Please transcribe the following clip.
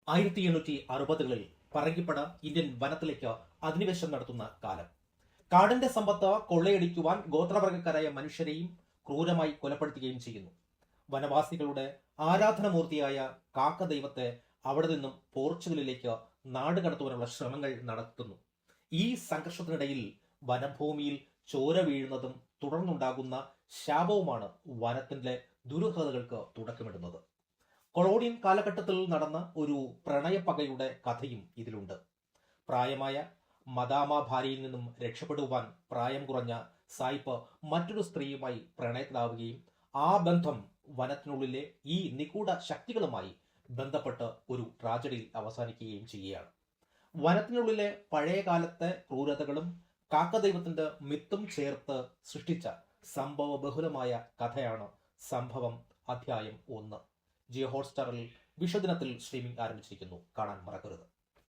1860-കളിൽ പറങ്കിപ്പട Indian വനത്തിലേക്ക് അധിനിവേശം നടത്തുന്ന കാലം. കാടിന്റെ സമ്പത്ത് കൊള്ളയടിക്കുവാൻ ഗോത്രവർഗക്കാരായ മനുഷ്യരെയും ക്രൂരമായി കൊലപ്പെടുത്തുകയും ചെയ്യുന്നു. വനവാസികളുടെ ആരാധനമൂർത്തിയായ കാക്ക ദൈവത്തെ അവിടെ നിന്നും പോർച്ചുഗലിലേക്ക് നാടുകടത്തുവാനുള്ള ശ്രമങ്ങൾ നടത്തുന്നു. ഈ സംഘർഷത്തിനിടയിൽ വനഭൂമിയിൽ ചോര വീഴുന്നതും തുടർന്നുണ്ടാകുന്ന ശാപവുമാണ് വനത്തിന്റെ ദുരൂഹതകൾക്ക് തുടക്കമിടുന്നത്. കൊളോണിയൻ കാലഘട്ടത്തിൽ നടന്ന ഒരു പ്രണയപ്പകയുടെ കഥയും ഇതിലുണ്ട്. പ്രായമായ മദാമ ഭാര്യയിൽ നിന്നും രക്ഷപ്പെടുവാൻ പ്രായം കുറഞ്ഞ സായിപ്പ് മറ്റൊരു സ്ത്രീയുമായി പ്രണയത്തിലാവുകയും ആ ബന്ധം വനത്തിനുള്ളിലെ ഈ നിഗൂഢ ശക്തികളുമായി ബന്ധപ്പെട്ട് ഒരു ട്രാജഡിയിൽ അവസാനിക്കുകയും ചെയ്യുകയാണ്. വനത്തിനുള്ളിലെ പഴയ കാലത്തെ ക്രൂരതകളും കാക്കദൈവത്തിന്റെ മിത്തും ചേർത്ത് സൃഷ്ടിച്ച സംഭവ ബഹുലമായ കഥയാണ് സംഭവം അധ്യായം 1. ജിയോ ഹോട്ട്സ്റ്റാറിൽ വിഷുദിനത്തിൽ സ്ട്രീമിംഗ് ആരംഭിച്ചിരിക്കുന്നു. കാണാൻ മറക്കരുത്.